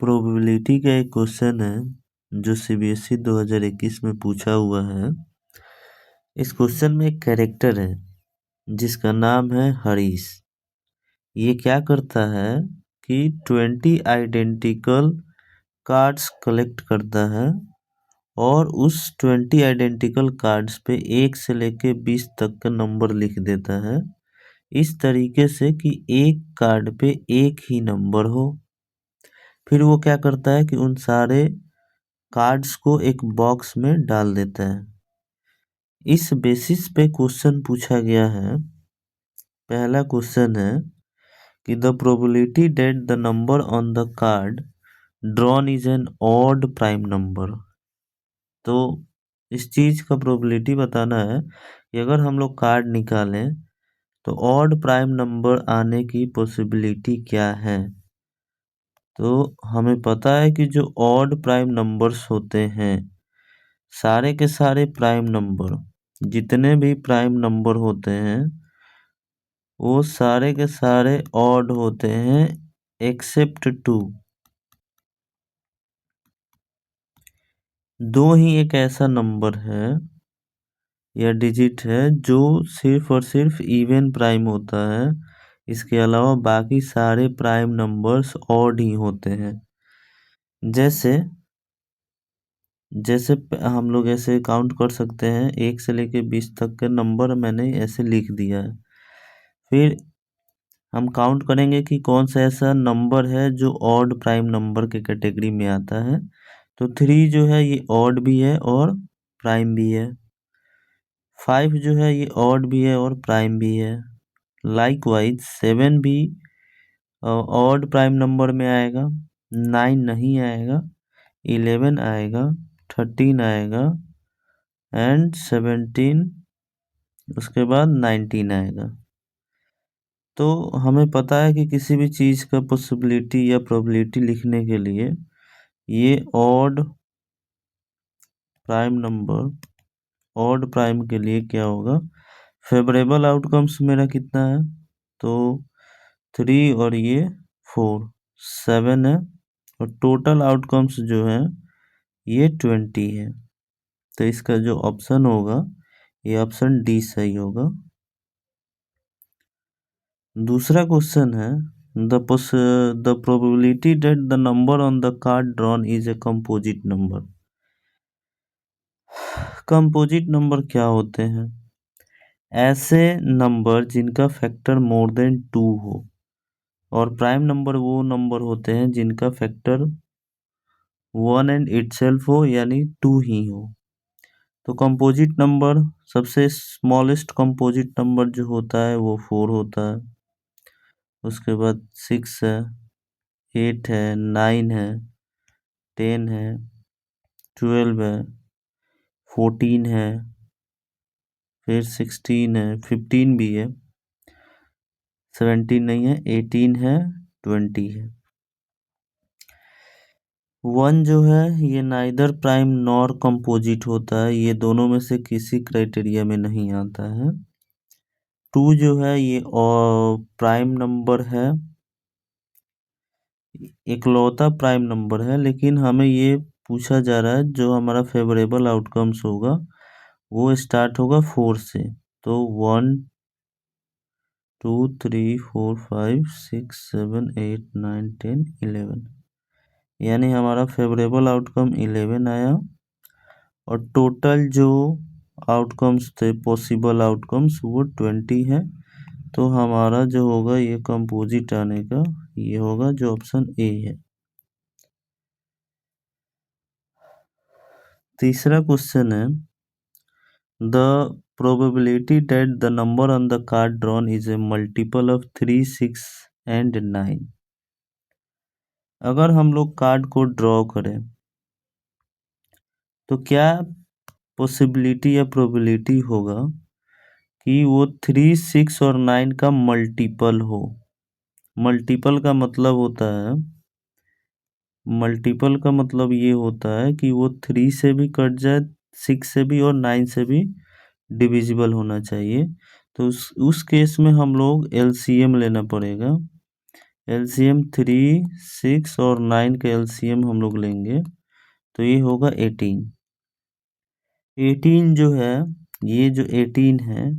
Probability का एक question है जो सीबीएसई 2021 में पूछा हुआ है। इस क्वेश्चन में एक कैरेक्टर है जिसका नाम है हरीश। ये क्या करता है कि 20 आइडेंटिकल कार्ड्स कलेक्ट करता है और उस 20 आइडेंटिकल कार्ड्स पे 1 से लेके 20 तक का नंबर लिख देता है, इस तरीके से कि एक कार्ड पे एक ही नंबर हो। फिर वो क्या करता है कि उन सारे कार्ड्स को एक बॉक्स में डाल देता है। इस बेसिस पे क्वेश्चन पूछा गया है। पहला क्वेश्चन है कि the probability that the number on the card drawn is an odd prime number. तो इस चीज का प्रोबेबिलिटी बताना है कि अगर हम लोग कार्ड निकालें तो ऑड प्राइम नंबर आने की पॉसिबिलिटी क्या है। तो हमें पता है कि जो ऑड प्राइम नंबर्स होते हैं, सारे के सारे प्राइम नंबर, जितने भी प्राइम नंबर होते हैं वो सारे के सारे ऑड होते हैं एक्सेप्ट 2। दो ही एक ऐसा नंबर है या डिजिट है जो सिर्फ और सिर्फ इवन प्राइम होता है। इसके अलावा बाकी सारे प्राइम नंबर्स ऑड ही होते हैं। जैसे जैसे हम लोग ऐसे काउंट कर सकते हैं, 1 से लेके 20 तक के नंबर मैंने ऐसे लिख दिया है। फिर हम काउंट करेंगे कि कौन सा ऐसा नंबर है जो ऑड प्राइम नंबर के कैटेगरी में आता है। तो 3 जो है ये ऑड भी है और प्राइम भी है। 5 जो है ये ऑड भी है और प्राइम भी है। लाइकवाइज 7 भी ऑड प्राइम नंबर में आएगा, 9 नहीं आएगा, 11 आएगा, 13 आएगा एंड 17, उसके बाद 19 आएगा। तो हमें पता है कि किसी भी चीज़ का पॉसिबिलिटी या प्रोबेबिलिटी लिखने के लिए ये odd prime number, odd prime के लिए क्या होगा, फेवरेबल आउटकम्स मेरा कितना है, तो 3 और ये 4, 7 है और टोटल आउटकम्स जो है ये 20 है। तो इसका जो ऑप्शन होगा ये ऑप्शन डी सही होगा। दूसरा क्वेश्चन है the probability that the number on the card drawn is a composite number. Composite number क्या होते हैं? ऐसे नंबर जिनका फैक्टर मोर देन 2 हो, और प्राइम नंबर वो नंबर होते हैं जिनका फैक्टर 1 एंड इटसेल्फ हो, यानी 2 ही हो। तो कंपोजिट नंबर, सबसे स्मॉलेस्ट कंपोजिट नंबर जो होता है वो 4 होता है। उसके बाद 6 है, 8 है, 9 है, 10 है, 12 है, 14 है, फिर 16 है, 15 भी है, 17 नहीं है, 18 है, 20 है। 1 जो है ये नाइदर प्राइम नॉर कंपोजिट होता है, ये दोनों में से किसी क्राइटेरिया में नहीं आता है। 2 जो है ये प्राइम नंबर है, इकलौता प्राइम नंबर है, लेकिन हमें ये पूछा जा रहा है जो हमारा फेवरेबल आउटकम्स होगा वो स्टार्ट होगा 4 से। तो 1 2 3 4 5 6 7 8 9 10 11, यानी हमारा फेवरेबल आउटकम 11 आया और टोटल जो आउटकम्स थे, पॉसिबल आउटकम्स, वो 20 है। तो हमारा जो होगा ये कंपोजिट आने का ये होगा जो ऑप्शन ए है। तीसरा क्वेश्चन है the probability that the number on the card drawn is a multiple of 3, 6 and 9। अगर हम लोग कार्ड को ड्रॉ करें तो क्या पॉसिबिलिटी या प्रोबेबिलिटी होगा कि वो 3, 6 और 9 का मल्टीपल हो। मल्टीपल का मतलब होता है, मल्टीपल का मतलब ये होता है कि वो 3 से भी कट जाए, 6 से भी और 9 से भी डिविजिबल होना चाहिए। तो उस केस में हम लोग एलसीएम लेना पड़ेगा। एलसीएम 3, 6 और 9 का एलसीएम हम लोग लेंगे तो ये होगा 18। 18 जो है, ये जो 18 है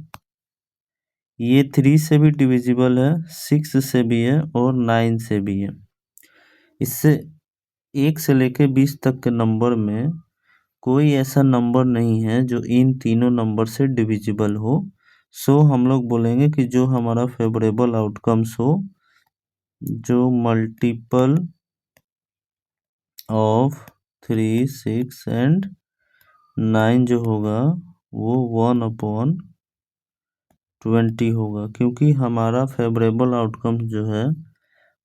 ये 3 से भी डिविजिबल है, 6 से भी है और 9 से भी है। इससे 1 से लेके 20 तक के नंबर में कोई ऐसा नंबर नहीं है जो इन तीनों नंबर से डिविजिबल हो। सो हम लोग बोलेंगे कि जो हमारा फेवरेबल आउटकम्स हो, जो मल्टीपल ऑफ 3, 6 एंड 9 जो होगा वो 1/20 होगा, क्योंकि हमारा फेवरेबल आउटकम जो है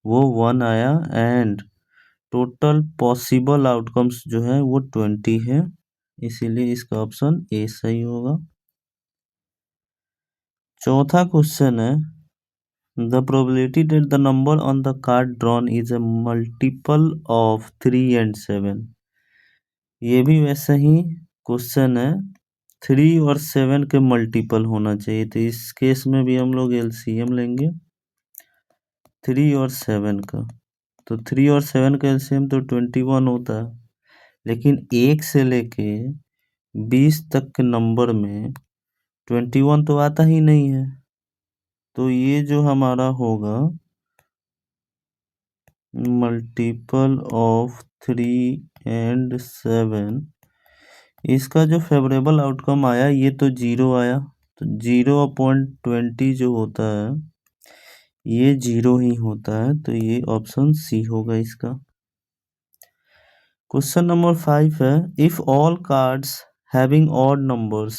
वो 1 आया एंड टोटल पॉसिबल आउटकम्स जो है वो 20 है, इसीलिए इसका ऑप्शन ए सही होगा। चौथा क्वेश्चन है, the probability that the number on the card drawn is a multiple of 3 and 7। ये भी वैसे ही क्वेश्चन है, 3 और 7 के मल्टीपल होना चाहिए, तो इस केस में भी हम लोग एलसीएम लेंगे 3 और 7 का। तो 3 और 7 का एलसीएम तो 21 होता है, लेकिन 1 से लेके 20 तक के नंबर में 21 तो आता ही नहीं है। तो ये जो हमारा होगा मल्टीपल ऑफ 3 एंड 7, इसका जो फेवरेबल आउटकम आया ये तो 0 आया, तो 0/20 जो होता है ये 0 ही होता है, तो ये ऑप्शन सी होगा इसका। क्वेश्चन नंबर 5 है, if all cards having odd numbers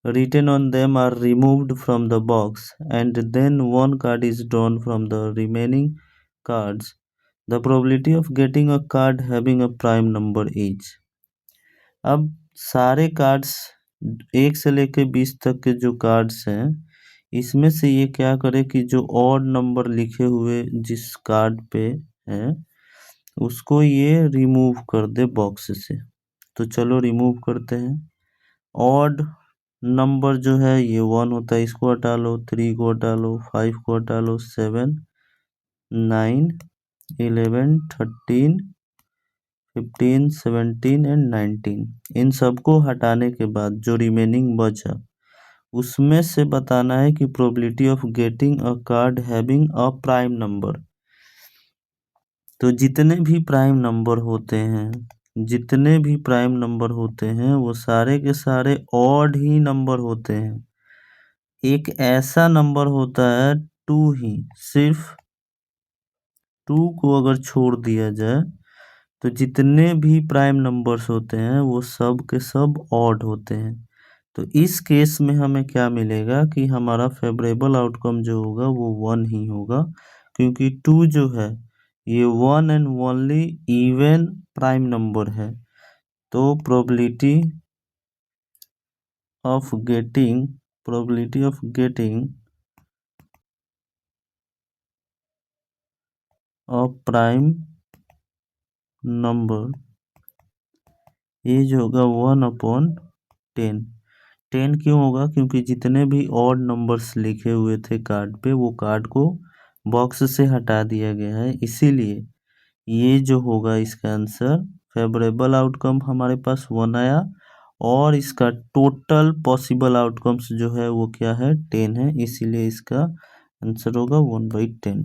written on them are removed from the box and then one card is drawn from the remaining cards, the probability of getting a card having a prime number is। अब सारे cards 1 से लेके 20 तक के जो cards हैं इसमें से ये क्या करे कि जो ऑड नंबर लिखे हुए जिस कार्ड पे है उसको ये रिमूव कर दे बॉक्स से। तो चलो रिमूव करते हैं। ऑड नंबर जो है ये 1 होता है, इसको हटा लो, 3 को हटा लो, 5 को हटा लो, 7, 9, 11, 13, 15, 17 एंड 19, इन सबको हटाने के बाद जो रिमेनिंग बचा उसमें से बताना है कि probability of getting a card having a prime number. तो जितने भी प्राइम नंबर होते हैं, जितने भी प्राइम नंबर होते हैं वो सारे के सारे ऑड ही नंबर होते हैं। एक ऐसा नंबर होता है 2 ही, सिर्फ 2 को अगर छोड़ दिया जाए तो जितने भी प्राइम नंबर्स होते हैं वो सब के सब ऑड होते हैं। तो इस केस में हमें क्या मिलेगा कि हमारा फेवरेबल आउटकम जो होगा वो 1 ही होगा, क्योंकि 2 जो है ये 1 and only even prime number है। तो of probability of getting a prime number ये जो होगा 1/10। 10 क्यों होगा? क्योंकि जितने भी ऑड नंबर्स लिखे हुए थे कार्ड पे वो कार्ड को बॉक्स से हटा दिया गया है, इसीलिए ये जो होगा इसका आंसर फेवरेबल आउटकम हमारे पास 1 आया और इसका टोटल पॉसिबल आउटकम्स जो है वो क्या है 10 है, इसीलिए इसका आंसर होगा 1/10।